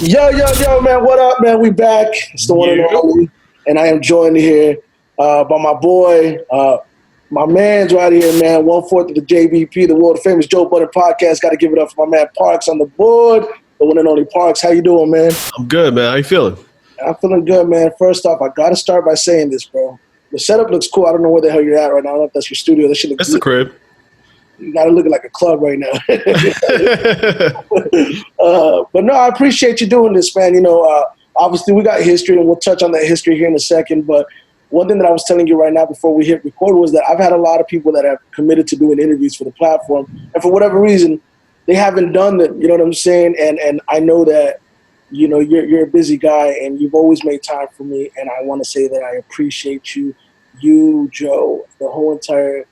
Yo, man, what up, man? We back. It's the one and only. And I am joined here by my boy, my man's right here, man. 1/4 of the JBP, the world famous Joe Budden podcast. Got to give it up for my man Parks on the board, the one and only Parks. How you doing, man? I'm good, man. How you feeling? I'm feeling good, man. First off, I got to start by saying this, bro. The setup looks cool. I don't know where the hell you're at right now. I don't know if that's your studio. This shit looks It's the crib. You got to look like a club right now. But no, I appreciate you doing this, man. Obviously we got history, and we'll touch on that history here in a second. But one thing that I was telling you right now before we hit record was that I've had a lot of people that have committed to doing interviews for the platform, and for whatever reason, they haven't done them. You know what I'm saying? And I know that you're a busy guy, and you've always made time for me, and I want to say that I appreciate you, Joe, the whole entire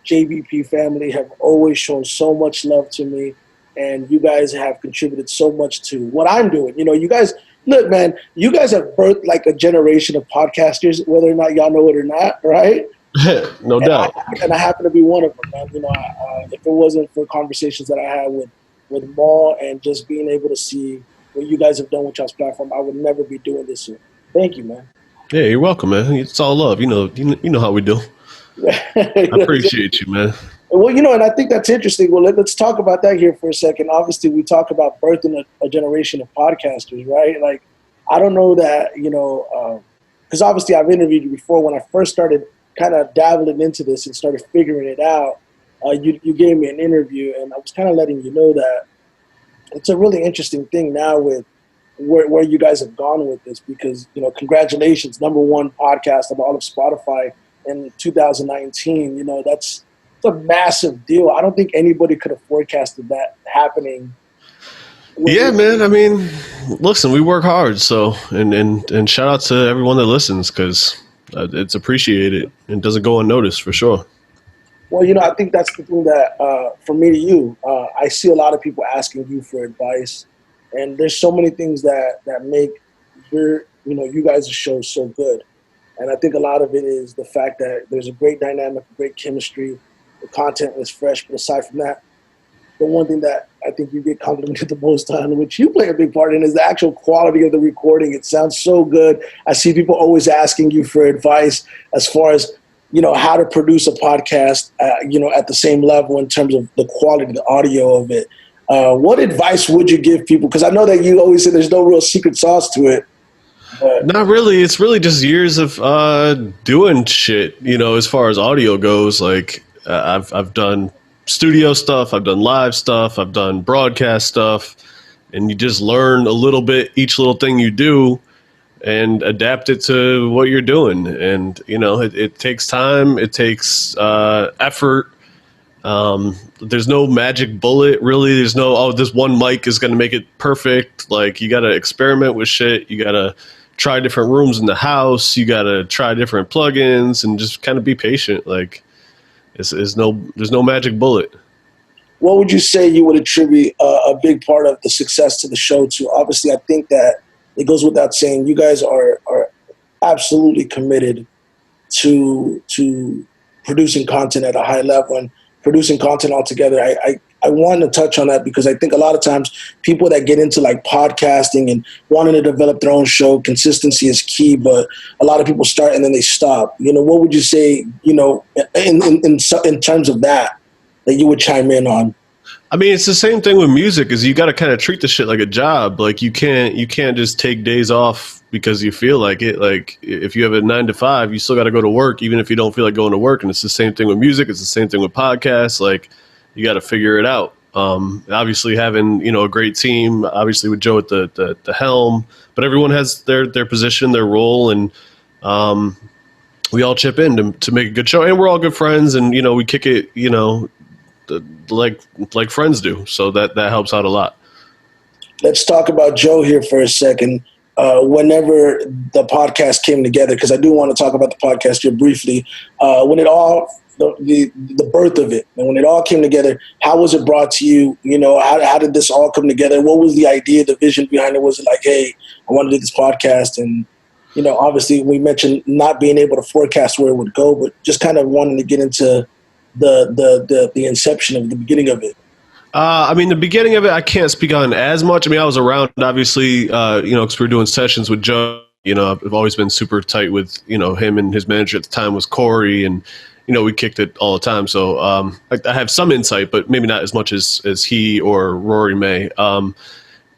JBP family have always shown so much love to me, and you guys have contributed so much to what I'm doing. You guys, look, man, you guys have birthed like a generation of podcasters, whether or not y'all know it or not, right? No doubt. I happen to be one of them, man. If it wasn't for conversations that I had with Maul and just being able to see what you guys have done with y'all's platform, I would never be doing this here. Thank you, man. Yeah, you're welcome, man. It's all love. You know how we do. I appreciate you, man. Well, and I think that's interesting. Well, let's talk about that here for a second. Obviously, we talk about birthing a generation of podcasters, right? Like, I don't know that, because obviously I've interviewed you before. When I first started kind of dabbling into this and started figuring it out, you gave me an interview, and I was kind of letting you know that it's a really interesting thing now with where you guys have gone with this, because, congratulations, #1 podcast of all of Spotify in 2019. That's a massive deal. I don't think anybody could have forecasted that happening. Yeah, man. I mean, listen, we work hard, so and shout out to everyone that listens, because it's appreciated and doesn't go unnoticed for sure. Well, I think that's the thing that, from me to you, I see a lot of people asking you for advice, and there's so many things that make you guys' show so good. And I think a lot of it is the fact that there's a great dynamic, great chemistry, the content is fresh. But aside from that, the one thing that I think you get complimented the most on, which you play a big part in, is the actual quality of the recording. It sounds so good. I see people always asking you for advice as far as, how to produce a podcast, at the same level in terms of the quality, the audio of it. What advice would you give people? Because I know that you always say there's no real secret sauce to it. Not really. It's really just years of doing shit, as far as audio goes. Like, I've done studio stuff, I've done live stuff, I've done broadcast stuff, and you just learn a little bit each little thing you do and adapt it to what you're doing. And, it takes time, it takes effort. There's no magic bullet, really. There's no, this one mic is going to make it perfect. Like, you got to experiment with shit. You got to try different rooms in the house. You got to try different plugins and just kind of be patient. Like, there's no magic bullet. What would you say you would attribute a big part of the success to the show to? Obviously, I think that it goes without saying you guys are absolutely committed to producing content at a high level and producing content altogether. I want to touch on that because I think a lot of times people that get into like podcasting and wanting to develop their own show, consistency is key, but a lot of people start and then they stop. What would you say, in terms of that you would chime in on? I mean, it's the same thing with music, is you got to kind of treat the shit like a job. Like, you can't just take days off because you feel like it. Like, if you have a 9 to 5, you still got to go to work, even if you don't feel like going to work. And it's the same thing with music. It's the same thing with podcasts. Like, you got to figure it out. Obviously having, a great team, obviously with Joe at the helm, but everyone has their position, their role, and we all chip in to make a good show. And we're all good friends, and, we kick it, like friends do. So that helps out a lot. Let's talk about Joe here for a second. Whenever the podcast came together, because I do want to talk about the podcast here briefly, when it all, the birth of it, and when it all came together, how was it brought to you? How did this all come together? What was the idea, the vision behind it? Was it like, hey, I want to do this podcast? And, obviously we mentioned not being able to forecast where it would go, but just kind of wanting to get into the inception of the beginning of it. I mean, the beginning of it, I can't speak on as much. I mean, I was around, obviously, because we were doing sessions with Joe. I've always been super tight with, him, and his manager at the time was Corey, and, we kicked it all the time. So I have some insight, but maybe not as much as he or Rory may.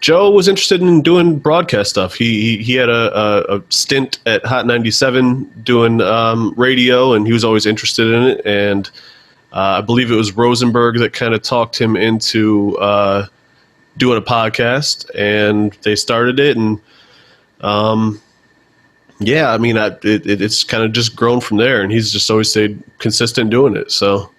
Joe was interested in doing broadcast stuff. He had a stint at Hot 97 doing radio, and he was always interested in it. And I believe it was Rosenberg that kind of talked him into doing a podcast, and they started it. And yeah, I mean, it's kind of just grown from there, and he's just always stayed consistent doing it. So,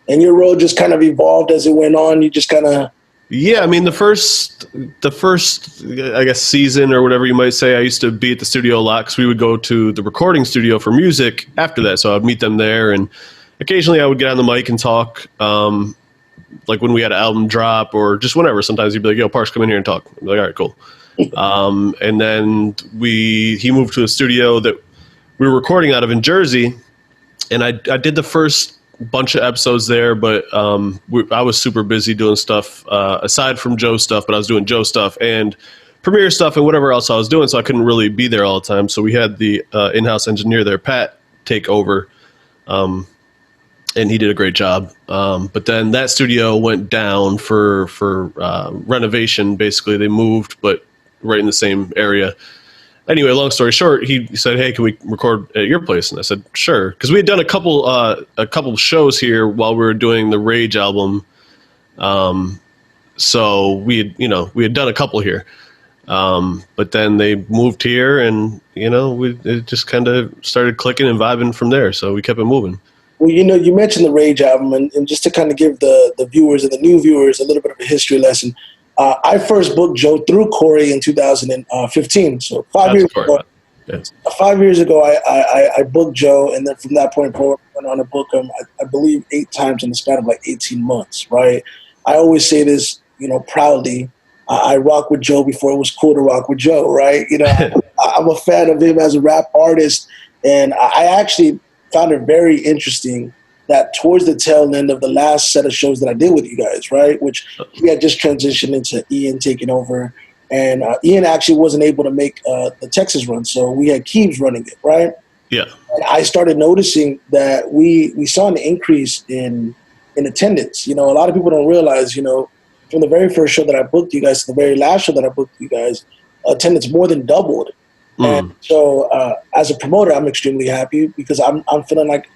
and your role just kind of evolved as it went on. You just kind of. Yeah, I mean, the first, I guess, season or whatever you might say, I used to be at the studio a lot because we would go to the recording studio for music after that. So I'd meet them there, and occasionally I would get on the mic and talk, like when we had an album drop or just whenever. Sometimes he'd be like, "Yo, Parks, come in here and talk." I'd be like, "All right, cool." And then he moved to a studio that we were recording out of in Jersey, and I did the first bunch of episodes there, but I was super busy doing stuff aside from Joe stuff, but I was doing Joe stuff and Premiere stuff and whatever else I was doing, so I couldn't really be there all the time. So we had the in-house engineer there, Pat, take over, and he did a great job. But then that studio went down for renovation. Basically, they moved, but right in the same area. Anyway, long story short, he said, "Hey, can we record at your place?" And I said, "Sure," because we had done a couple shows here while we were doing the Rage album. So we had done a couple here, but then they moved here, and it just kind of started clicking and vibing from there. So we kept it moving. Well, you mentioned the Rage album, and just to kind of give the viewers and the new viewers a little bit of a history lesson. I first booked Joe through Corey in 2015. So 5 years ago. Yes. 5 years ago, I booked Joe, and then from that point forward, went on to book him, I believe, 8 times in the span of like 18 months, right? I always say this, proudly. I rock with Joe before it was cool to rock with Joe, right? I'm a fan of him as a rap artist, and I actually found it very interesting that towards the tail end of the last set of shows that I did with you guys, right, which he had just transitioned into Ian taking over, and Ian actually wasn't able to make the Texas run, so we had Keeves running it, right? Yeah. And I started noticing that we saw an increase in attendance. A lot of people don't realize, from the very first show that I booked you guys to the very last show that I booked you guys, attendance more than doubled. And so as a promoter, I'm extremely happy because I'm feeling like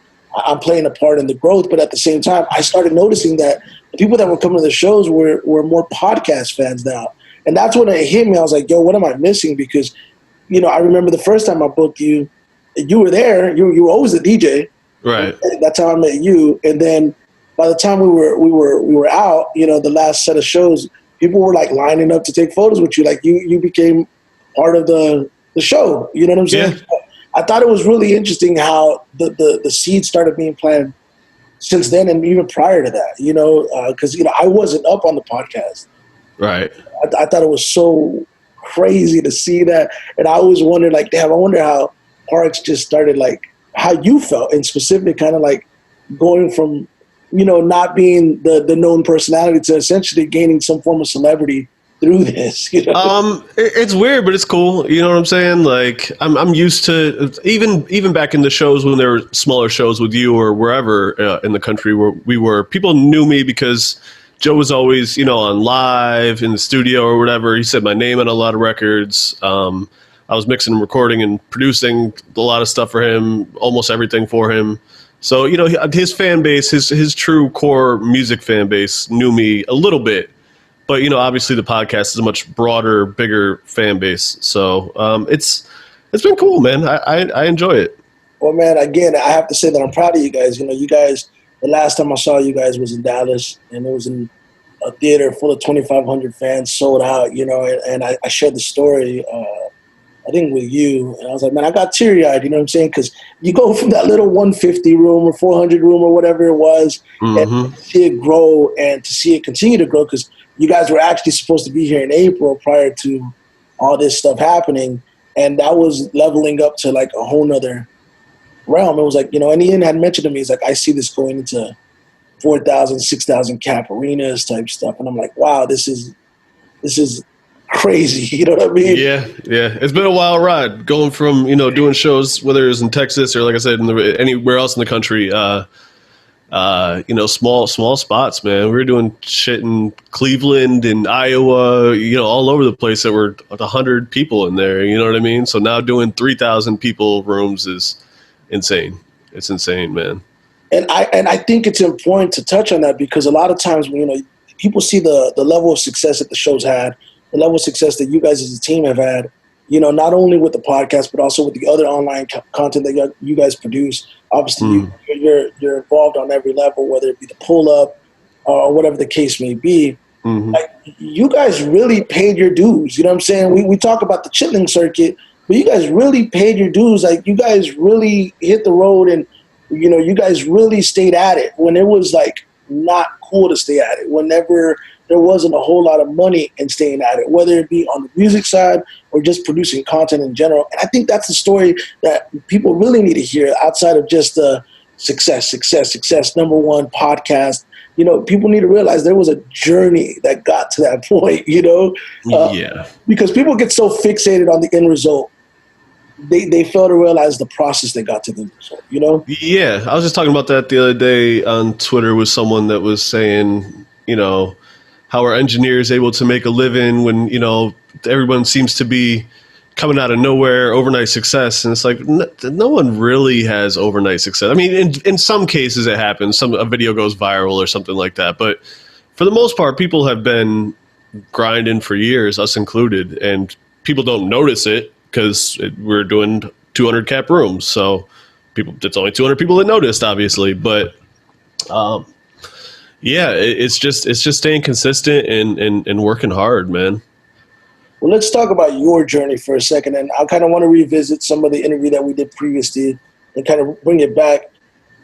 I'm playing a part in the growth, but at the same time, I started noticing that the people that were coming to the shows were more podcast fans now. And that's when it hit me. I was like, yo, what am I missing? Because, I remember the first time I booked you, you were there. You were always the DJ. Right. That's how I met you. And then by the time we were out, the last set of shows, people were like lining up to take photos with you. Like you became part of the show. You know what I'm saying? Yeah. I thought it was really interesting how the seeds started being planted since then and even prior to that, because, I wasn't up on the podcast. Right. I thought it was so crazy to see that. And I always wondered, like, damn, I wonder how Parks just started, like, how you felt and specifically kind of like going from, not being the known personality to essentially gaining some form of celebrity through this. It's weird, but it's cool. You know what I'm saying? Like I'm used to even back in the shows when there were smaller shows with you or wherever in the country where we were, people knew me because Joe was always, on live in the studio or whatever. He said my name on a lot of records. I was mixing and recording and producing a lot of stuff for him, almost everything for him. So, his fan base, his true core music fan base knew me a little bit. But, obviously the podcast is a much broader, bigger fan base. So it's been cool, man. I enjoy it. Well, man, again, I have to say that I'm proud of you guys. You guys, the last time I saw you guys was in Dallas, and it was in a theater full of 2,500 fans, sold out, and I shared the story, I think with you. And I was like, man, I got teary-eyed, you know what I'm saying? Because you go from that little 150 room or 400 room or whatever it was, and to see it grow and to see it continue to grow, because you guys were actually supposed to be here in April prior to all this stuff happening. And that was leveling up to like a whole nother realm. It was like, and Ian had mentioned to me, he's like, I see this going into 4,000, 6,000 cap arenas type stuff. And I'm like, wow, this is crazy. You know what I mean? Yeah, yeah. It's been a wild ride going from, doing shows, whether it's in Texas or, like I said, anywhere else in the country. Small spots, man. We were doing shit in Cleveland and Iowa, all over the place that were 100 people in there. You know what I mean? So now doing 3,000 people rooms is insane. It's insane, man. And I think it's important to touch on that because a lot of times when people see the level of success that the show's had, the level of success that you guys as a team have had, not only with the podcast but also with the other online content that you guys produce. Obviously, you're involved on every level, whether it be the pull up or whatever the case may be. Mm-hmm. Like you guys really paid your dues. You know what I'm saying? We talk about the chilling circuit, but you guys really paid your dues. Like you guys really hit the road and you guys really stayed at it when it was like not cool to stay at it. Whenever there wasn't a whole lot of money in staying at it, whether it be on the music side or just producing content in general. And I think that's the story that people really need to hear outside of just the success, number one podcast. People need to realize there was a journey that got to that point, Yeah. Because people get so fixated on the end result. They fail to realize the process that got to the result, Yeah, I was just talking about that the other day on Twitter with someone that was saying, how are engineers able to make a living when, everyone seems to be coming out of nowhere, overnight success. And it's like, no one really has overnight success. I mean, in some cases it happens. A video goes viral or something like that. But for the most part, people have been grinding for years, us included, and people don't notice it because we're doing 200 cap rooms. So it's only 200 people that noticed, obviously. But yeah, it's just staying consistent and working hard, man. Well, let's talk about your journey for a second. And I kind of want to revisit some of the interview that we did previously and kind of bring it back.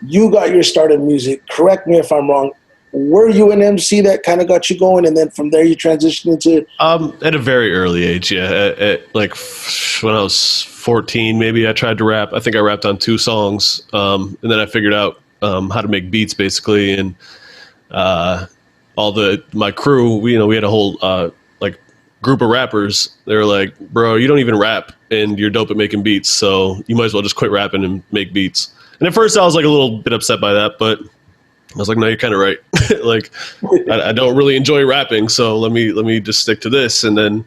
You got your start in music. Correct me if I'm wrong. Were you an MC that kind of got you going, and then from there you transitioned into? At a very early age, yeah. At like when I was 14, maybe I tried to rap. I think I rapped on 2 songs, and then I figured out how to make beats, basically. And my crew, we had a whole like group of rappers. They were like, "Bro, you don't even rap, and you're dope at making beats, so you might as well just quit rapping and make beats." And at first, I was like a little bit upset by that, but I was like, no, you're kind of right. Like, I don't really enjoy rapping, so let me just stick to this. And then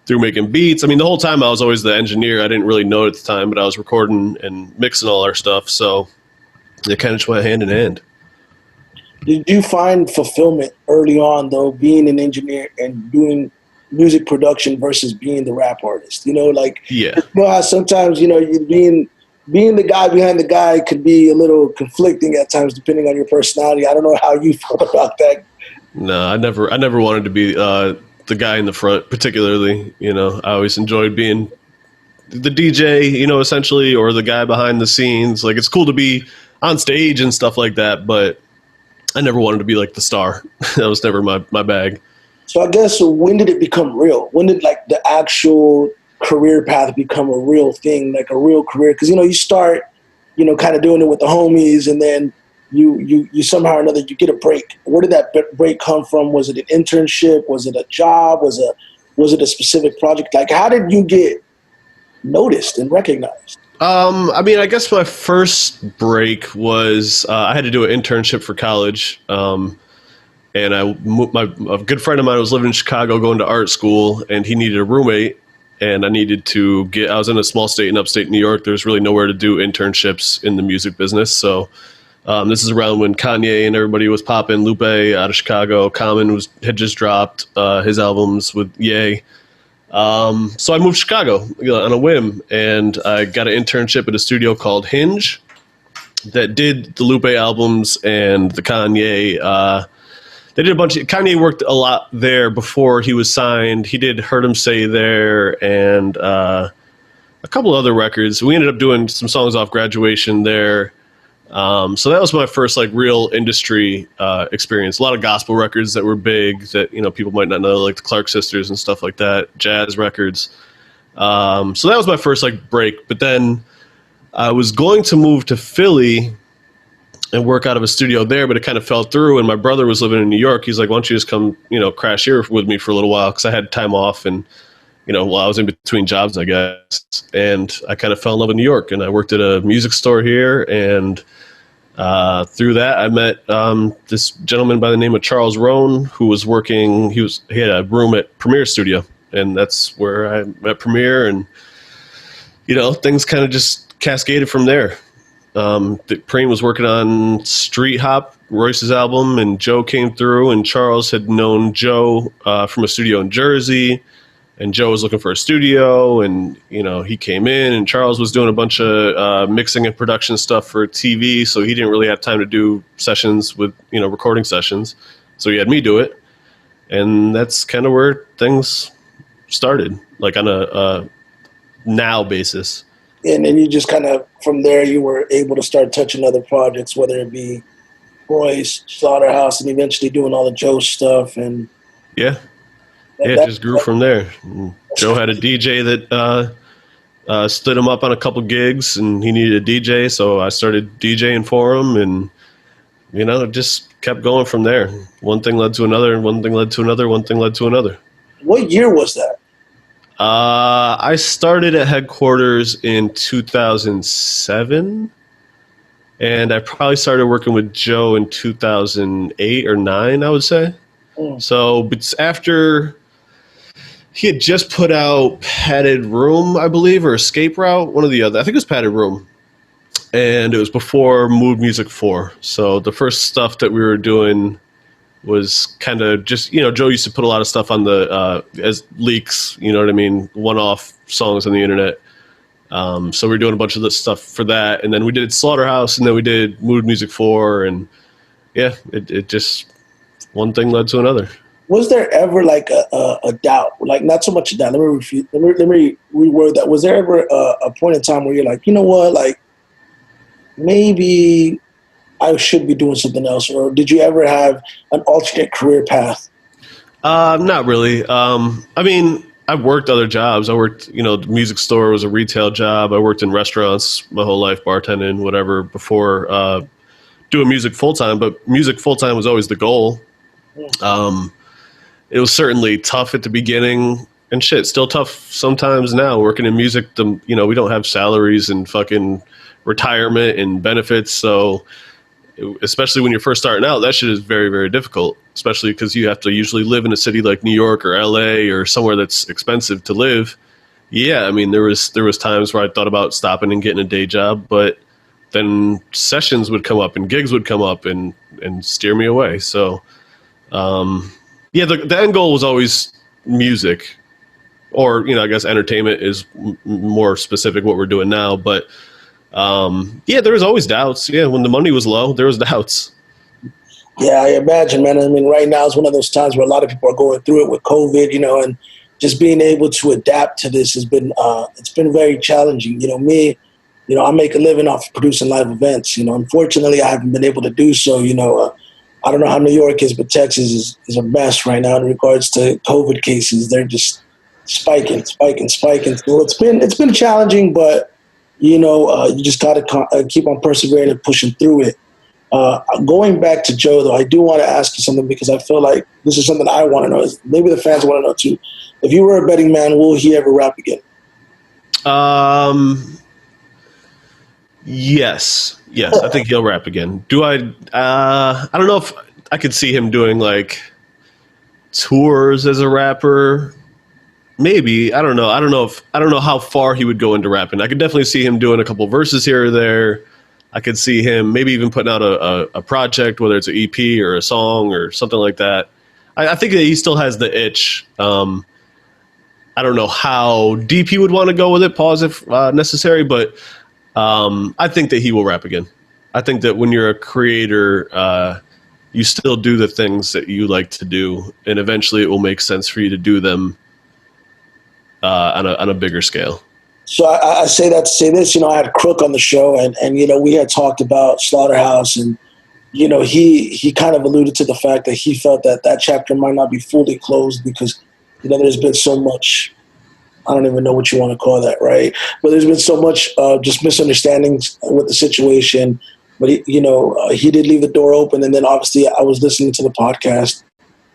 through making beats, I mean, the whole time I was always the engineer. I didn't really know it at the time, but I was recording and mixing all our stuff. So it kind of just went hand in hand. Did you find fulfillment early on, though, being an engineer and doing music production versus being the rap artist? Yeah. How sometimes, being the guy behind the guy could be a little conflicting at times, depending on your personality. I don't know how you felt about that. No, I never wanted to be the guy in the front, particularly. I always enjoyed being the DJ, essentially, or the guy behind the scenes. Like, it's cool to be on stage and stuff like that, but I never wanted to be like the star. That was never my bag. So I guess, when did it become real? When did like the actual career path become a real thing, like a real career? Because you start kind of doing it with the homies, and then you somehow or another you get a break. Where did that break come from? Was it an internship? Was it a job? Was it a specific project? Like, how did you get noticed and recognized? I mean, I guess my first break was I had to do an internship for college, and a good friend of mine was living in Chicago going to art school, and he needed a roommate. And I needed to I was in a small state in upstate New York. There's really nowhere to do internships in the music business. So this is around when Kanye and everybody was popping. Lupe out of Chicago. Common had just dropped his albums with Ye. So I moved to Chicago on a whim. And I got an internship at a studio called Hinge that did the Lupe albums and the Kanye. They did a bunch of, Kanye worked a lot there before he was signed. He did Heard Him Say there and a couple other records. We ended up doing some songs off Graduation there. So that was my first like real industry experience. A lot of gospel records that were big that, people might not know, like the Clark Sisters and stuff like that, jazz records. So that was my first like break. But then I was going to move to Philly and work out of a studio there, but it kind of fell through. And my brother was living in New York. He's like, why don't you just come, crash here with me for a little while? Cause I had time off and, while I was in between jobs, I guess. And I kind of fell in love with New York, and I worked at a music store here. And through that, I met this gentleman by the name of Charles Rohn, who was working, he had a room at Premiere Studio. And that's where I met Premiere, and, things kind of just cascaded from there. Preem was working on Street Hop, Royce's album, and Joe came through, and Charles had known Joe from a studio in Jersey, and Joe was looking for a studio, and he came in, and Charles was doing a bunch of mixing and production stuff for TV, so he didn't really have time to do sessions with recording sessions, so he had me do it, and that's kind of where things started, like on a now basis. And then you just kind of, from there, you were able to start touching other projects, whether it be Royce, Slaughterhouse, and eventually doing all the Joe stuff. And it just grew from there. And Joe had a DJ that stood him up on a couple gigs, and he needed a DJ, so I started DJing for him, and it just kept going from there. One thing led to another, and one thing led to another, one thing led to another. What year was that? I started at headquarters in 2007, and I probably started working with Joe in 2008 or 9, I would say. So it's after he had just put out Padded Room, I believe, or Escape Route, one or the other. I think it was Padded Room. And it was before Mood Music 4. So the first stuff that we were doing was kind of just, Joe used to put a lot of stuff on the, as leaks, one-off songs on the internet. So we were doing a bunch of this stuff for that. And then we did Slaughterhouse, and then we did Mood Music 4. And it just, one thing led to another. Was there ever like a doubt, like not so much a doubt, let me reword that. Was there ever a point in time where you're like, you know what, like maybe I should be doing something else? Or did you ever have an alternate career path? Not really. I mean, I've worked other jobs. I worked, the music store was a retail job. I worked in restaurants my whole life, bartending, whatever, before doing music full-time. But music full-time was always the goal. It was certainly tough at the beginning, and shit, still tough sometimes now. Working in music, we don't have salaries and fucking retirement and benefits, so especially when you're first starting out, that shit is very, very difficult, especially because you have to usually live in a city like New York or LA or somewhere that's expensive to live. Yeah, I mean, there was times where I thought about stopping and getting a day job, but then sessions would come up and gigs would come up and steer me away. So, the end goal was always music, or, I guess entertainment is more specific what we're doing now, but there was always doubts. Yeah, when the money was low, there was doubts. Yeah, I imagine, man. I mean, right now is one of those times where a lot of people are going through it with COVID, and just being able to adapt to this has been, it's been very challenging. Me, I make a living off of producing live events. Unfortunately, I haven't been able to do so. I don't know how New York is, but Texas is a mess right now in regards to COVID cases. They're just spiking. So it's been challenging, but you just got to keep on persevering and pushing through it. Going back to Joe, though, I do want to ask you something, because I feel like this is something I want to know. Maybe the fans want to know too. If you were a betting man, will he ever rap again? Yes, I think he'll rap again. Do I? I don't know if I could see him doing like tours as a rapper. Maybe. I don't know. I don't know how far he would go into rapping. I could definitely see him doing a couple verses here or there. I could see him maybe even putting out a project, whether it's an EP or a song or something like that. I think that he still has the itch. I don't know how deep he would want to go with it, pause if necessary, but I think that he will rap again. I think that when you're a creator, you still do the things that you like to do, and eventually it will make sense for you to do them on a bigger scale. So I say that to say this, I had Crook on the show, and we had talked about Slaughterhouse, and he kind of alluded to the fact that he felt that chapter might not be fully closed because there's been so much, I don't even know what you want to call that, right? But there's been so much just misunderstandings with the situation. but he did leave the door open. And then obviously I was listening to the podcast,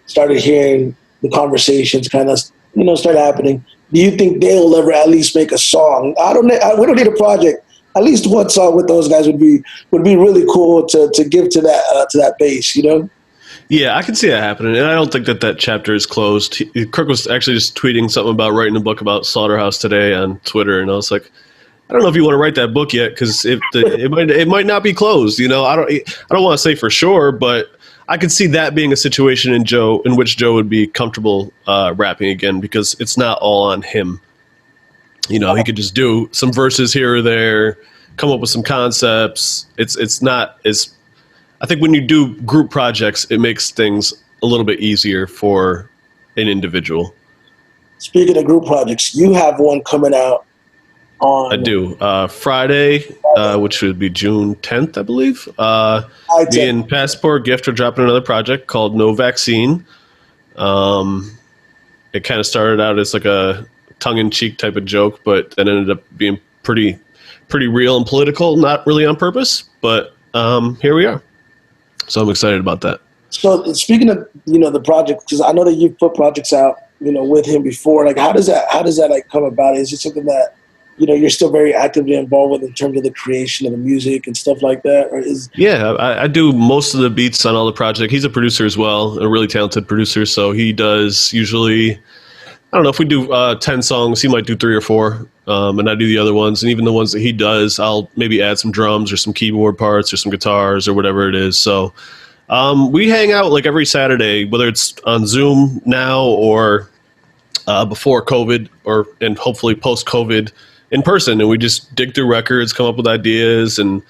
started hearing the conversations kind of, start happening. Do you think they'll ever at least make a song? We don't need a project. At least one song with those guys would be really cool to give to that base, Yeah, I can see that happening, and I don't think that chapter is closed. Kirk was actually just tweeting something about writing a book about Slaughterhouse today on Twitter, and I was like, I don't know if you want to write that book yet, because it might not be closed. I don't want to say for sure, but I could see that being a situation in which Joe would be comfortable rapping again, because it's not all on him. He could just do some verses here or there, come up with some concepts. It's not as, I think when you do group projects, it makes things a little bit easier for an individual. Speaking of group projects, you have one coming out on... I do. Friday, which would be June 10th, I believe. Me and Passport Gift are dropping another project called No Vaccine. It kind of started out as like a tongue-in-cheek type of joke, but then ended up being pretty real and political, not really on purpose, but here we are. So I'm excited about that. So speaking of, the project, because I know that you've put projects out, with him before, like how does that like come about? Is it something that, you're still very actively involved with in terms of the creation of the music and stuff like that? Or Yeah, I do most of the beats on all the project. He's a producer as well, a really talented producer. So he does usually, I don't know, if we do 10 songs, he might do 3 or 4, and I do the other ones. And even the ones that he does, I'll maybe add some drums or some keyboard parts or some guitars or whatever it is. So we hang out like every Saturday, whether it's on Zoom now or before COVID and hopefully post-COVID in person. And we just dig through records, come up with ideas, and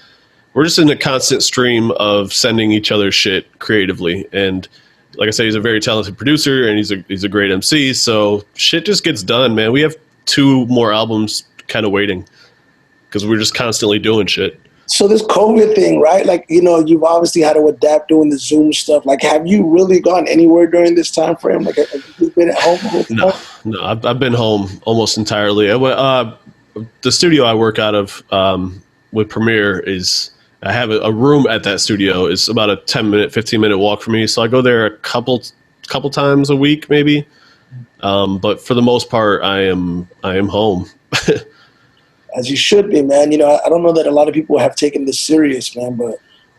we're just in a constant stream of sending each other shit creatively. And like I say, he's a very talented producer and he's a great MC. So shit just gets done, man. We have 2 more albums kind of waiting because we're just constantly doing shit. So this COVID thing, right? Like, you've obviously had to adapt doing the Zoom stuff. Like, have you really gone anywhere during this time frame? Like, have you been at home? No, I've been home almost entirely. The studio I work out of with Premiere I have a room at that studio. It's about a 10-minute, 15-minute walk for me. So I go there a couple times a week, maybe. But for the most part, I am home. As you should be, man. I don't know that a lot of people have taken this serious, man, but,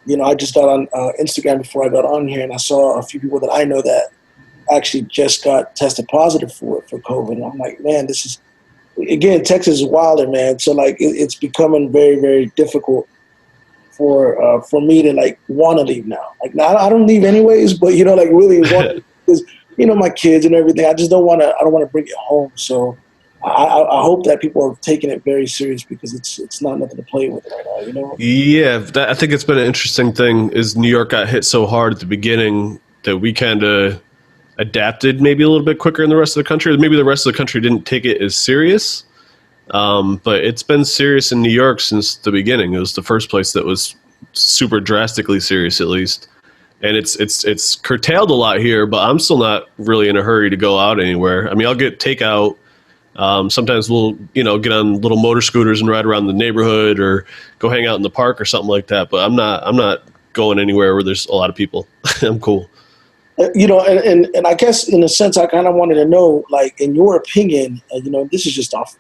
I just got on Instagram before I got on here, and I saw a few people that I know that actually just got tested positive for COVID. And I'm like, man, this is, again, Texas is wilder, man. So, like, it's becoming very, very difficult for me to, like, want to leave now. Like, now I don't leave anyways, but, like, really want to, because, my kids and everything, I don't want to bring it home. So I hope that people are taking it very serious, because it's not nothing to play with right now, Yeah, I think it's been an interesting thing is New York got hit so hard at the beginning that we kind of adapted maybe a little bit quicker than the rest of the country. Maybe the rest of the country didn't take it as serious, but it's been serious in New York since the beginning. It was the first place that was super drastically serious, at least. And it's curtailed a lot here, but I'm still not really in a hurry to go out anywhere. I mean, I'll get takeout. Sometimes we'll, get on little motor scooters and ride around the neighborhood or go hang out in the park or something like that. But I'm not going anywhere where there's a lot of people. I'm cool. And I guess in a sense, I kind of wanted to know, like, in your opinion, this is just off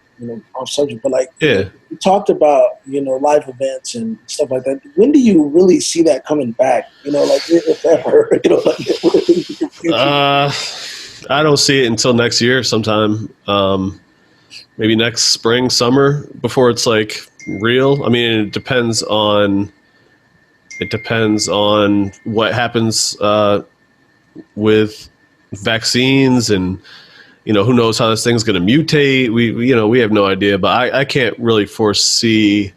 subject, but like, yeah, you talked about, live events and stuff like that. When do you really see that coming back? Like, if ever, I don't see it until next year sometime. Maybe next spring, summer, before it's like real. I mean, it depends on what happens with vaccines, and who knows how this thing's going to mutate. We have no idea, but I can't really foresee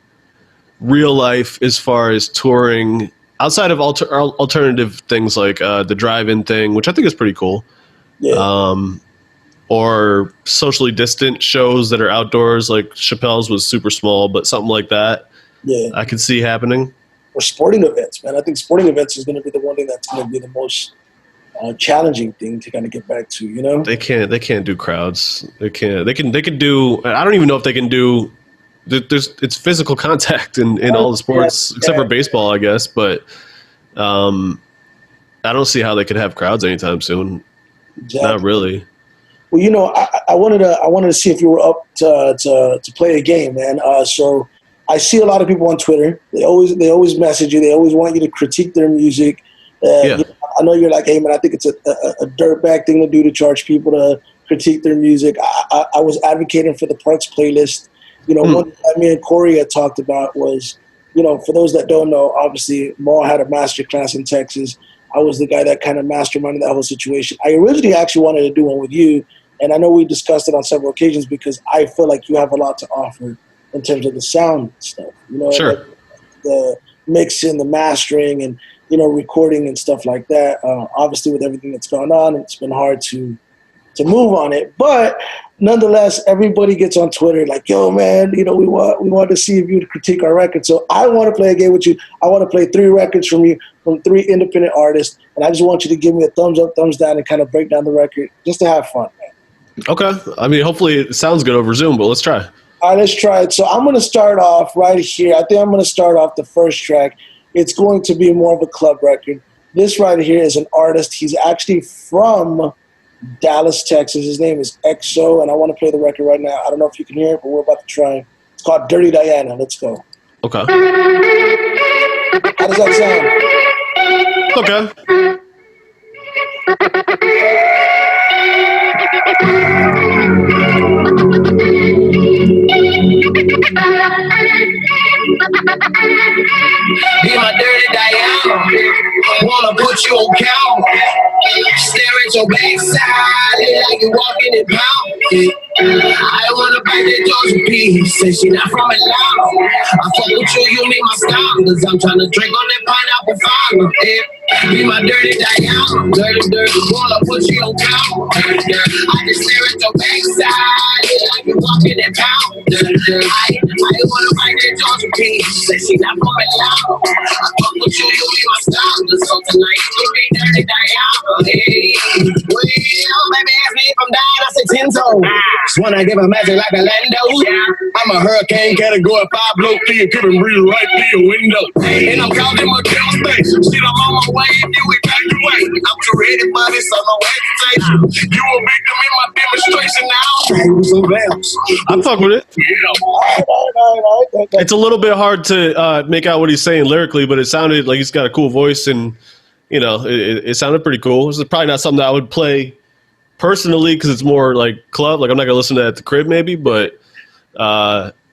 real life as far as touring outside of alternative things like the drive-in thing, which I think is pretty cool. Yeah. Or socially distant shows that are outdoors, like Chappelle's was super small, but something like that. Yeah, I could see happening. Or sporting events, man. I think sporting events is going to be the one thing that's going to be the most challenging thing to kind of get back to. They can't do crowds. They can do. I don't even know if they can do it's physical contact in all the sports except for baseball, I guess. But I don't see how they could have crowds anytime soon. Exactly. Not really. Well, you know, I wanted to see if you were up to play a game, man. So I see a lot of people on Twitter. They always message you. They always want you to critique their music. Yeah. You know, I know you're like, hey, man, I think it's a dirtbag thing to do to charge people to critique their music. I was advocating for the Parks playlist. You know, one thing that me and Corey had talked about was, you know, for those that don't know, obviously Maul had a master class in Texas. I was the guy that kind of masterminded that whole situation. I originally actually wanted to do one with you, and I know we discussed it on several occasions because I feel like you have a lot to offer in terms of the sound stuff. You know, sure. like the mixing, the mastering, and, you know, recording and stuff like that. Obviously, with everything that's going on, it's been hard to move on it. But nonetheless, everybody gets on Twitter like, yo, man, you know, we want to see if you would critique our record. So I want to play a game with you. I want to play 3 records from you, from 3 independent artists. And I just want you to give me a thumbs up, thumbs down, and kind of break down the record just to have fun, man. Okay. I mean, hopefully it sounds good over Zoom, but let's try. All right, let's try it. So I'm going to start off right here. I think I'm going to start off the first track. It's going to be more of a club record. This right here is an artist. He's actually from Dallas, Texas. His name is EXO, and I want to play the record right now. I don't know if you can hear it, but we're about to try. It's called Dirty Diana. Let's go. Okay. How does that sound? Okay. Be my dirty Diana. Wanna put you on count. Stare at your backside like you walking in pound. I wanna bite that Georgia piece. Say she not from Atlanta. I fuck with you, you need my style. Cause I'm tryna drink on that pineapple fire. Be my dirty Diana. Dirty, wanna put you on count. I just stare at your backside like you walking in pound. I wanna bite that Georgia piece. Say she not from Atlanta. I fuck with you, you need my style. So tonight you be dirty Diana. Well, baby, ask me if I'm dying, I say 10 toes. Just wanna give a magic like a Lando. I'm a hurricane category 5 blow through and couldn't breathe right through your window. And I'm counting my tail space. Shit, I'm on my way if you evacuate. I'm too ready for this, so no hesitation. You a victim in my demonstration now. I'm fucking with it. Yeah. It's a little bit hard to make out what he's saying lyrically, but it sounded like he's got a cool voice, and you know, it sounded pretty cool. This is probably not something that I would play personally because it's more like club. Like I'm not gonna listen to that at the crib, maybe, but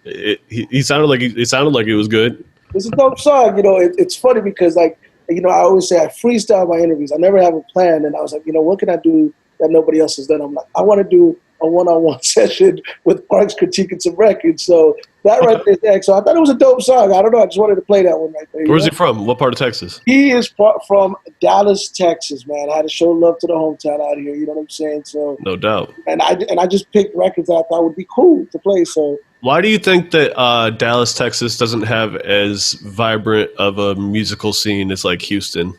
he sounded like it was good. It's a dope song. You know, it's funny because, like, you know, I always say I freestyle my interviews. I never have a plan, and I was like, you know, what can I do that nobody else has done? I'm like, I want to do a one-on-one session with Parks critiquing some records. So that right there, so I thought it was a dope song. I don't know. I just wanted to play that one right there. Where's he from? What part of Texas? He is from Dallas, Texas, man. I had to show love to the hometown out here. You know what I'm saying? So no doubt. And I just picked records that I thought would be cool to play. So why do you think that Dallas, Texas doesn't have as vibrant of a musical scene as like Houston?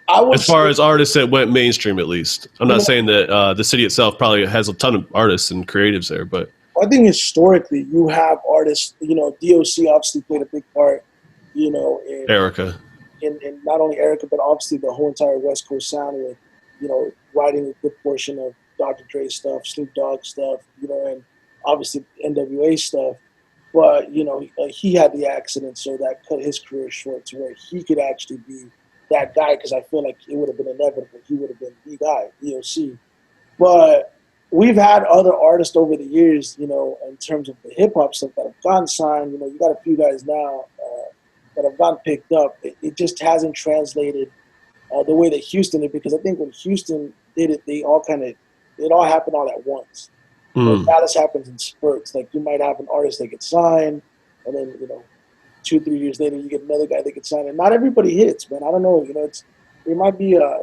As far as artists that went mainstream, at least. I'm not saying that the city itself probably has a ton of artists and creatives there, but I think historically you have artists. You know, DOC obviously played a big part. You know, in Erica, in not only Erica, but obviously the whole entire West Coast sound with, you know, writing a good portion of Dr. Dre stuff, Snoop Dogg stuff. You know, and obviously NWA stuff. But you know, he had the accident, so that cut his career short to where he could actually be that guy, because I feel like it would have been inevitable. He would have been the guy, DOC. But we've had other artists over the years, you know, in terms of the hip hop stuff that have gotten signed. You know, you got a few guys now that have gotten picked up. It just hasn't translated the way that Houston did, because I think when Houston did it, it all happened all at once. Dallas happens in spurts. Like you might have an artist that gets signed, and then, you know, 2-3 years later, you get another guy that gets signed, and not everybody hits, man. I don't know, you know, it might be a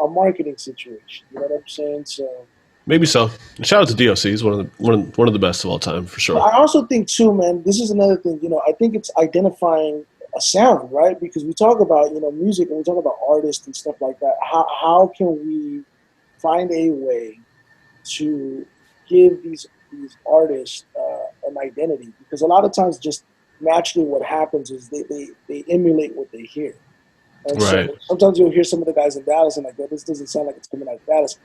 marketing situation. You know what I'm saying? So maybe so. Shout out to DOC. He's one of the best of all time for sure. But I also think too, man. This is another thing. You know, I think it's identifying a sound, right? Because we talk about, you know, music and we talk about artists and stuff like that. How can we find a way to give these artists an identity, because a lot of times just naturally what happens is they emulate what they hear. And so Right. sometimes you'll hear some of the guys in Dallas and like, oh, this doesn't sound like it's coming out of Dallas.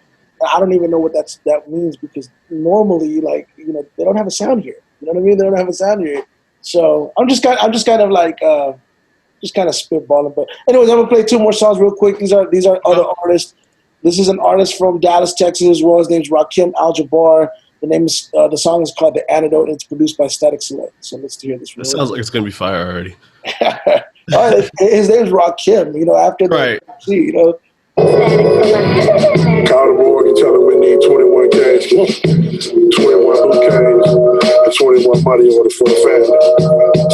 I don't even know what that means, because normally, like, they don't have a sound here. You know what I mean? They don't have a sound here. So I'm just kind of like just kind of spitballing. But anyways, I'm gonna play 2 more songs real quick. These are other artists. This is an artist from Dallas, Texas as well. His name's Rakim Al-Jabbar. The song is called The Antidote. It's produced by Static Select. So let's hear this. It sounds like it's gonna be fire already. All right, his name's Rakim. After the Right. Call the board and tell them we need 21 cash, 21 bouquets, and 21 money orders for the family.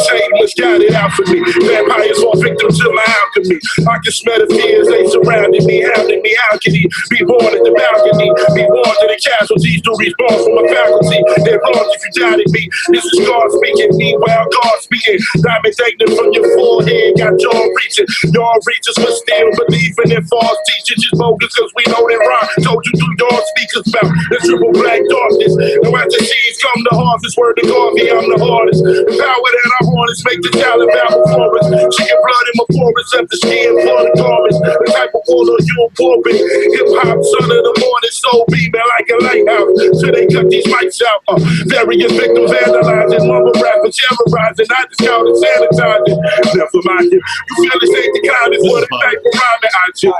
Satan got it out for me. Vampires fall victim to my alchemy. I can smell the fears they surrounded me, hounding me. How can he be born at the balcony? Be born to the casualties to respawn from a faculty. They're wrong if you doubted me. This is God speaking. Meanwhile, God speaking. Diamonds hanging from your forehead. Got y'all reaching. Y'all reachers but still believing in false teachers. Just bogus because we know that rock. Told you through your speakers about the triple black darkness. Now as the seeds come to harvest, word to God, me, I'm the hardest. The power that I want is make the child about before us. Chicken blood in my forest, up the skin for the garments. The type of water you absorbing. Hip hop, son of the morning, soul beaming like a lighthouse. So they cut these mics out. Various victims analyzing, mumble rappers terrorizing. I just count and sanitizing. Never mind it. You feel this ain't the kind of what it type of rhyming I do.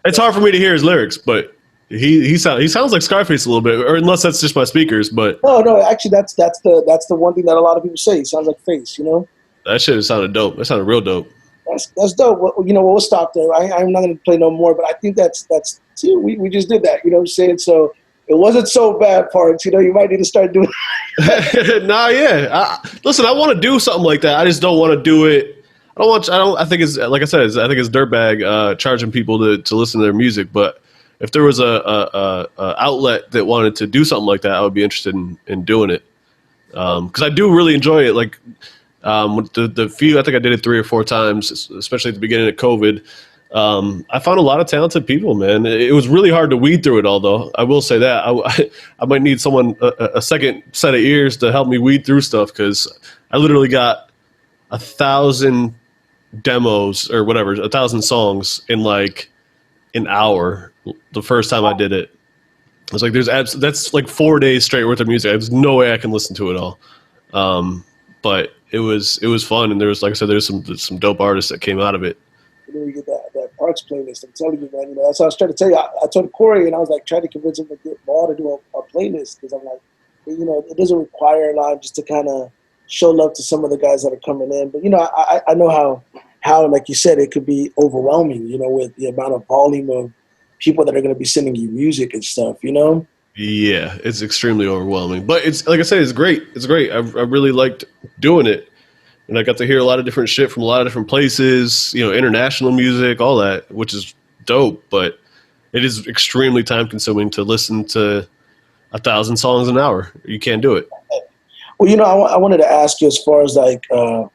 It's hard for me to hear his lyrics, but he sounds like Scarface a little bit, or unless that's just my speakers. But no, actually, that's the one thing that a lot of people say. He sounds like Face, that shit sounded dope. That sounded real dope. That's dope. Well, we'll stop there. I'm not going to play no more, but I think that's see, we just did that. You know what I'm saying? So it wasn't so bad, Parks. You might need to start doing. Nah, yeah. Listen, I want to do something like that. I just don't want to do it. I think it's, like I said, I think it's dirtbag charging people to listen to their music. But if there was a outlet that wanted to do something like that, I would be interested in doing it. Because I do really enjoy it. Like the few, I think I did it 3 or 4 times, especially at the beginning of COVID. I found a lot of talented people, man. It was really hard to weed through it all, though. I will say that. I might need someone, a second set of ears to help me weed through stuff, because I literally got 1,000 demos or whatever, 1,000 songs in like an hour the first time I did it. I was like, that's like 4 days straight worth of music. There's no way I can listen to it all. But it was fun, and there was, like I said, there's some dope artists that came out of it. We get that Parks playlist. I'm telling you, man. That's what I was trying to tell you. I told Corey, and I was like trying to convince him to get Ball to do a playlist, because I'm like, it doesn't require a lot, just to kind of show love to some of the guys that are coming in. But I know how like you said, it could be overwhelming, with the amount of volume of people that are going to be sending you music and stuff, Yeah, it's extremely overwhelming. But it's, like I said, it's great. It's great. I really liked doing it. And I got to hear a lot of different shit from a lot of different places, international music, all that, which is dope. But it is extremely time consuming to listen to 1,000 songs an hour. You can't do it. Well, I wanted to ask you, as far as like, the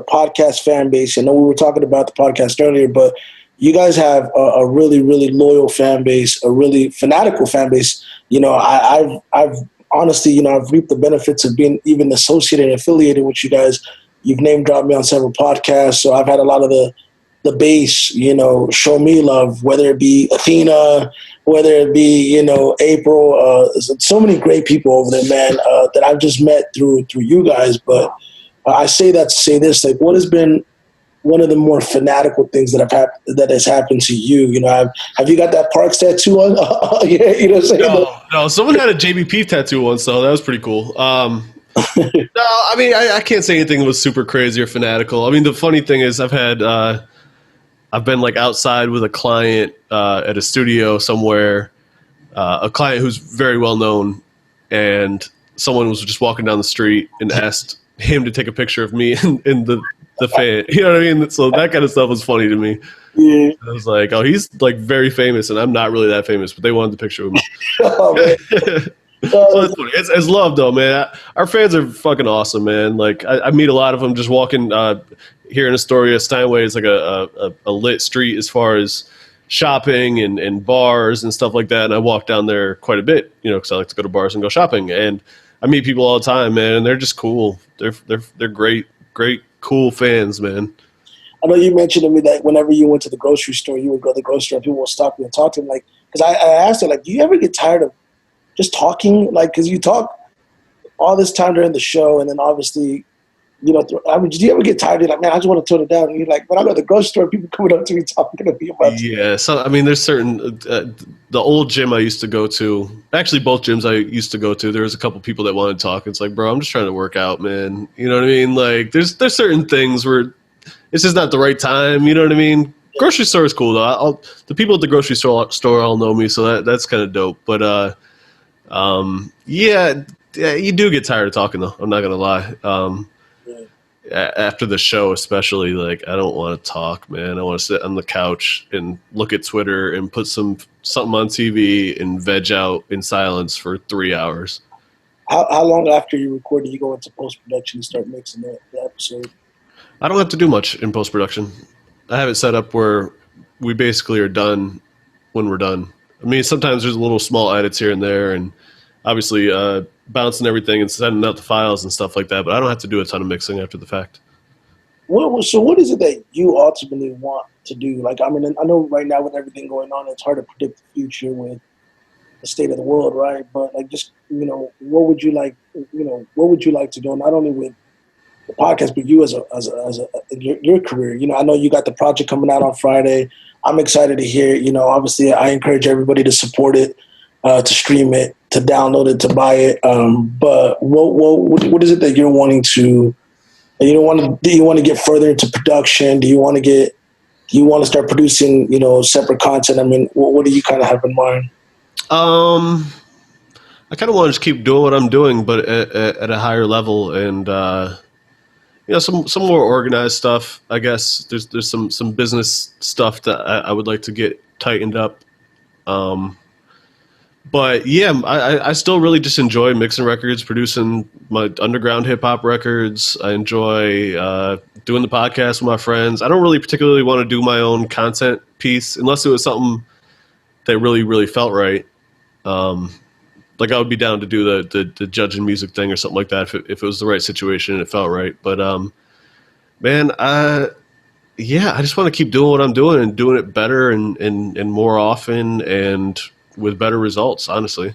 podcast fan base. I know we were talking about the podcast earlier, but you guys have a really, really loyal fan base, a really fanatical fan base. I've honestly, I've reaped the benefits of being even associated and affiliated with you guys. You've name dropped me on several podcasts, so I've had a lot of the base, show me love, whether it be Athena, whether it be, April, so many great people over there, man, that I've just met through you guys. But I say that to say this, like, what has been one of the more fanatical things that has happened to you? Have you got that Parks tattoo on? Yeah, No, someone had a JBP tattoo once, so that was pretty cool. No, I mean, I can't say anything that was super crazy or fanatical. I mean, the funny thing is, I've been like outside with a client at a studio somewhere, a client who's very well known, and someone was just walking down the street and asked him to take a picture of me in the fan. You know what I mean? So that kind of stuff was funny to me. Yeah. I was like, oh, he's like very famous, and I'm not really that famous, but they wanted the picture of me. Oh, man. So it's funny. It's love, though, man. Our fans are fucking awesome, man. Like, I meet a lot of them just walking here in Astoria. Steinway is like a lit street as far as shopping and bars and stuff like that. And I walk down there quite a bit, because I like to go to bars and go shopping. And I meet people all the time, man. And they're just cool. They're great, cool fans, man. I know you mentioned to me that whenever you went to the grocery store, you would go to the grocery store and people would stop you and talk to them. Like, because I asked her, like, do you ever get tired of just talking? Like, because you talk all this time during the show, and then obviously, did you ever get tired? You're like, man, I just want to tone it down. And you're like, when I go to the grocery store, people coming up to me talking to me about Yeah, so I mean, there's certain the old gym I used to go to. Actually, both gyms I used to go to. There was a couple people that wanted to talk. It's like, bro, I'm just trying to work out, man. You know what I mean? Like, there's certain things where it's just not the right time. You know what I mean? Grocery store is cool though. The people at the grocery store all know me, so that's kind of dope. But yeah, you do get tired of talking though. I'm not gonna lie. After the show, especially, like, I don't want to talk, man. I want to sit on the couch and look at Twitter and put something on TV and veg out in silence for 3 hours. How long after you record do you go into post-production and start mixing the episode? I don't have to do much in post-production. I have it set up where we basically are done when we're done. I mean, sometimes there's little small edits here and there, and obviously bouncing everything and sending out the files and stuff like that, but I don't have to do a ton of mixing after the fact. So what is it that you ultimately want to do? Like, I mean, I know right now with everything going on, it's hard to predict the future with the state of the world, right? But like, just, what would you like to do, not only with the podcast, but you as your career? I know you got the project coming out on Friday. I'm excited to hear it. Obviously I encourage everybody to support it, to stream it, to download it, to buy it. But what is it that you're wanting to? Do you want to get further into production? Do you want to start producing, separate content? I mean, what do you kind of have in mind? I kind of want to just keep doing what I'm doing, but at a higher level, and some more organized stuff. I guess there's some business stuff that I would like to get tightened up. But yeah, I still really just enjoy mixing records, producing my underground hip hop records. I enjoy doing the podcast with my friends. I don't really particularly want to do my own content piece unless it was something that really, really felt right. Like, I would be down to do the judging music thing or something like that if it was the right situation and it felt right. But man, I just want to keep doing what I'm doing and doing it better and more often and with better results, honestly.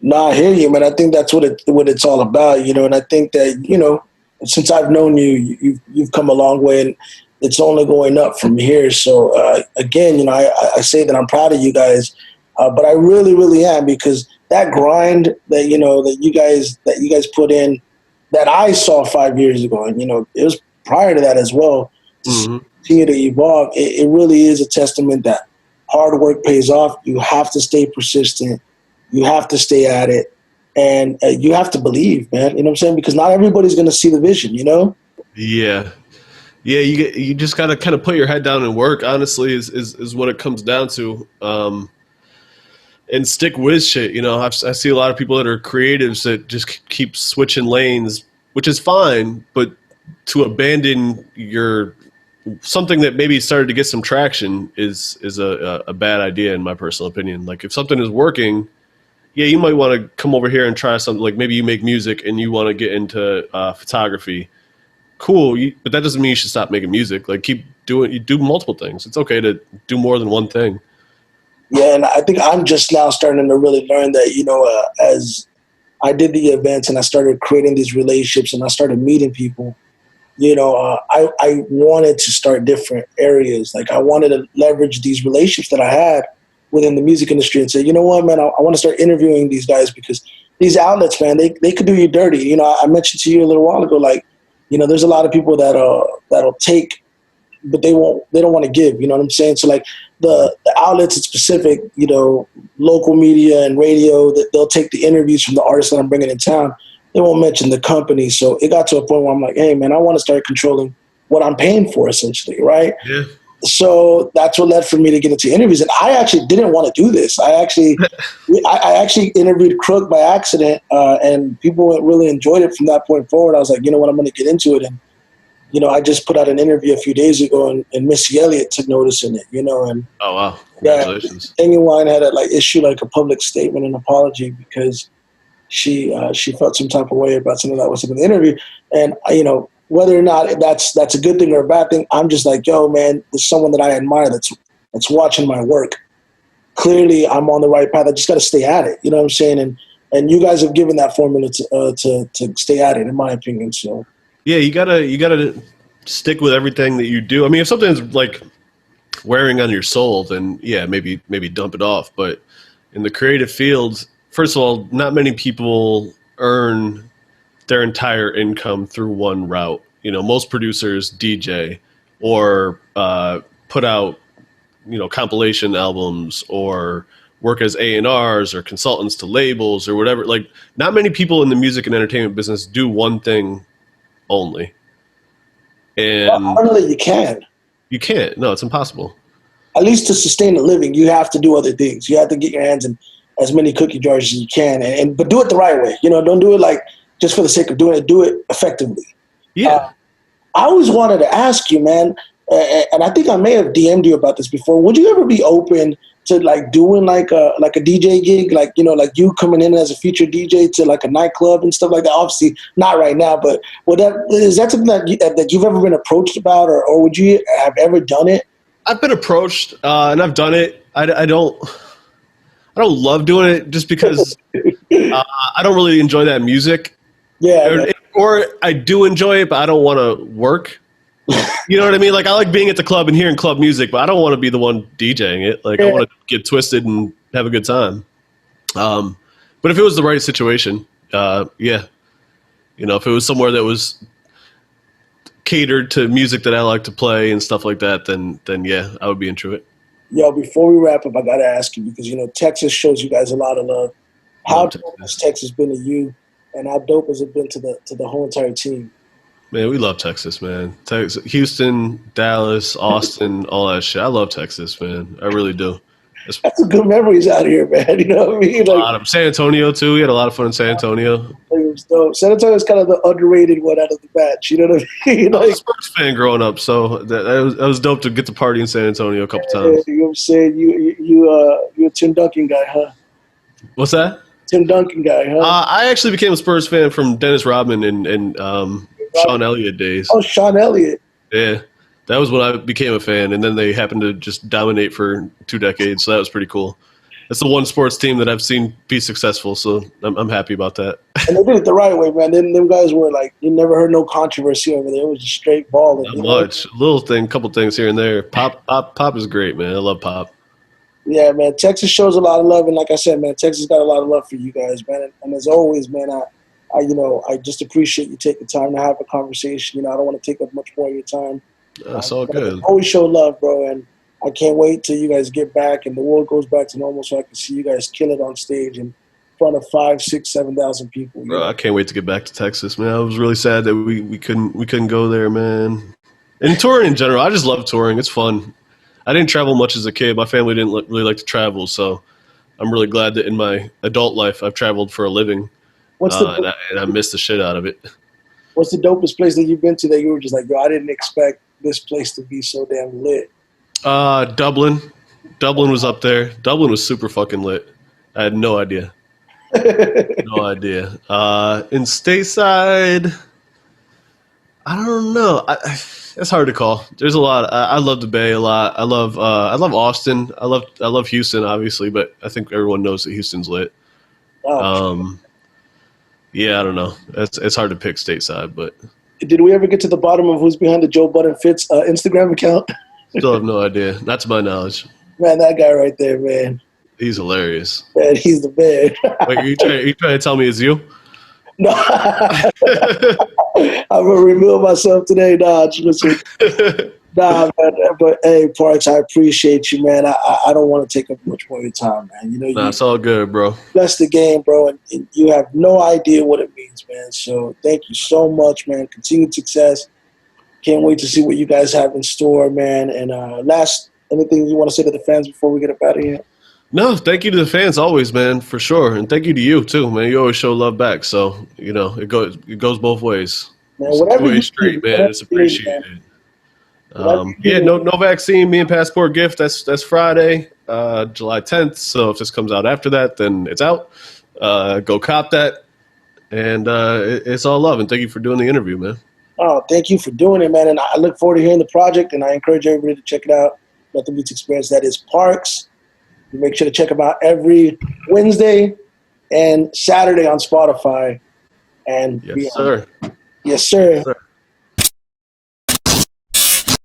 No, I hear you, man. I think that's what it's all about, and I think that, since I've known you, you've come a long way, and it's only going up from here. So again, I say that I'm proud of you guys, but I really, really am, because that grind that you guys put in, that I saw 5 years ago, and it was prior to that as well, to continue to evolve. It really is a testament that hard work pays off. You have to stay persistent. You have to stay at it. And you have to believe, man. You know what I'm saying? Because not everybody's going to see the vision, Yeah. Yeah, you just got to kind of put your head down and work, honestly, is what it comes down to. And stick with shit. I see a lot of people that are creatives that just keep switching lanes, which is fine, but to abandon something that maybe started to get some traction is a bad idea, in my personal opinion. Like, if something is working, yeah, you might want to come over here and try something. Like, maybe you make music and you want to get into photography. Cool, but that doesn't mean you should stop making music. Like, you do multiple things. It's okay to do more than one thing. Yeah, and I think I'm just now starting to really learn that, as I did the events and I started creating these relationships and I started meeting people, I wanted to start different areas. Like, I wanted to leverage these relationships that I had within the music industry and say, you know what, man, I want to start interviewing these guys, because these outlets, man, they could do you dirty. I mentioned to you a little while ago, like, there's a lot of people that'll take, but they don't want to give. You know what I'm saying? So, like, the outlets in specific, local media and radio, that they'll take the interviews from the artists that I'm bringing in town. They won't mention the company. So it got to a point where I'm like, hey, man, I want to start controlling what I'm paying for, essentially, right? Yeah. So that's what led for me to get into interviews. And I actually didn't want to do this. I actually interviewed Crook by accident, and people really enjoyed it from that point forward. I was like, you know what, I'm going to get into it. And you know, I just put out an interview a few days ago, and Missy Elliott took notice in it, you know, and Oh wow! Congratulations. yeah, Amy Wine had to like issue like a public statement and apology because she felt some type of way about something that was in the interview, and you know, whether or not that's a good thing or a bad thing, I'm just like, yo, man, there's someone that I admire that's watching my work. Clearly, I'm on the right path. I just got to stay at it. You know what I'm saying? And you guys have given that formula to stay at it, in my opinion. So Yeah, you gotta stick with everything that you do. I mean, if something's like wearing on your soul, then yeah, maybe dump it off. But in the creative field, first of all, not many people earn their entire income through one route. You know, most producers DJ or put out, you know, compilation albums or work as A&Rs or consultants to labels or whatever. Like, not many people in the music and entertainment business do one thing only. And I don't know that you can. You can't. No, it's impossible. At least to sustain a living, you have to do other things. You have to get your hands in as many cookie jars as you can, but do it the right way. You know, don't do it like just for the sake of doing it. Do it effectively. Yeah. I always wanted to ask you, man, and I think I may have DM'd you about this before. Would you ever be open to like doing like a DJ gig, like, you know, like you coming in as a featured DJ to like a nightclub and stuff like that? Obviously not right now, but is that something that you've ever been approached about, or would you have ever done it? I've been approached and I've done it. I don't love doing it just because I don't really enjoy that music. Yeah. Or I do enjoy it, but I don't want to work. You know what I mean? Like, I like being at the club and hearing club music, but I don't want to be the one DJing it. Like, I want to get twisted and have a good time. But if it was the right situation, yeah. You know, if it was somewhere that was catered to music that I like to play and stuff like that, then yeah, I would be into it. Yo, before we wrap up, I got to ask you, because, you know, Texas shows you guys a lot of love. How dope has Texas been to you, and how dope has it been to the whole entire team? Man, we love Texas, man. Texas, Houston, Dallas, Austin, all that shit. I love Texas, man. I really do. That's some good memories out here, man. You know what I mean? Like, a lot of San Antonio, too. We had a lot of fun in San Antonio. It was dope. San Antonio is kind of the underrated one out of the batch. You know what I mean? I was a Spurs fan growing up, so that was dope to get to party in San Antonio a couple times. You know what I'm saying? You're a Tim Duncan guy, huh? What's that? Tim Duncan guy, huh? I actually became a Spurs fan from Dennis Rodman and Sean Elliott days. Oh, Sean Elliott. Yeah. That was when I became a fan, and then they happened to just dominate for 2 decades, so that was pretty cool. That's the one sports team that I've seen be successful, so I'm happy about that. And they did it the right way, man. Them guys were like, you never heard no controversy over there. It was just straight balling. Not much. Little thing, couple things here and there. Pop is great, man. I love Pop. Yeah, man. Texas shows a lot of love, and like I said, man, Texas got a lot of love for you guys, man. And as always, man, I just appreciate you taking time to have a conversation. You know, I don't want to take up much more of your time. That's all good. Always show love, bro, and I can't wait till you guys get back and the world goes back to normal, so I can see you guys kill it on stage in front of 5, 6, 7,000 people. Bro, I can't wait to get back to Texas, man. I was really sad that we couldn't go there, man. And touring in general, I just love touring. It's fun. I didn't travel much as a kid. My family didn't really like to travel, so I'm really glad that in my adult life I've traveled for a living, and I missed the shit out of it. What's the dopest place that you've been to that you were just like, yo, I didn't expect this place to be so damn lit? Dublin. Dublin was up there. Dublin was super fucking lit. I had no idea. No idea. In stateside, I don't know. It's hard to call. There's a lot. I love the Bay a lot. I love Austin. I love Houston, obviously, but I think everyone knows that Houston's lit. Yeah, I don't know. It's hard to pick stateside, but did we ever get to the bottom of who's behind the Joe Budden Fits Instagram account? Still have no idea. Not to my knowledge. Man, that guy right there, man. He's hilarious. Man, he's the man. Wait, are you trying to tell me it's you? No. I'm going to reveal myself today. Nah, man. But, hey, Parks, I appreciate you, man. I don't want to take up much more of your time, man. You know, it's all good, bro. Bless the game, bro, and you have no idea what it means, man. So thank you so much, man. Continued success. Can't wait to see what you guys have in store, man. And last, anything you want to say to the fans before we get up out of here? No, thank you to the fans always, man, for sure. And thank you to you, too, man. You always show love back. So, you know, it goes both ways. man. Whatever Way you straight, need, man. whatever It's you need, appreciated. man. Whatever you Yeah, need. no vaccine. Me and Passport Gift. That's Friday, July 10th. So if this comes out after that, then it's out. Go cop that, and it's all love. And thank you for doing the interview, man. Oh, thank you for doing it, man. And I look forward to hearing the project, and I encourage everybody to check it out. Nothing Beats Experience. That is Parks. You make sure to check them out every Wednesday and Saturday on Spotify. And Yes, beyond. sir. Yes, sir. Yes, sir.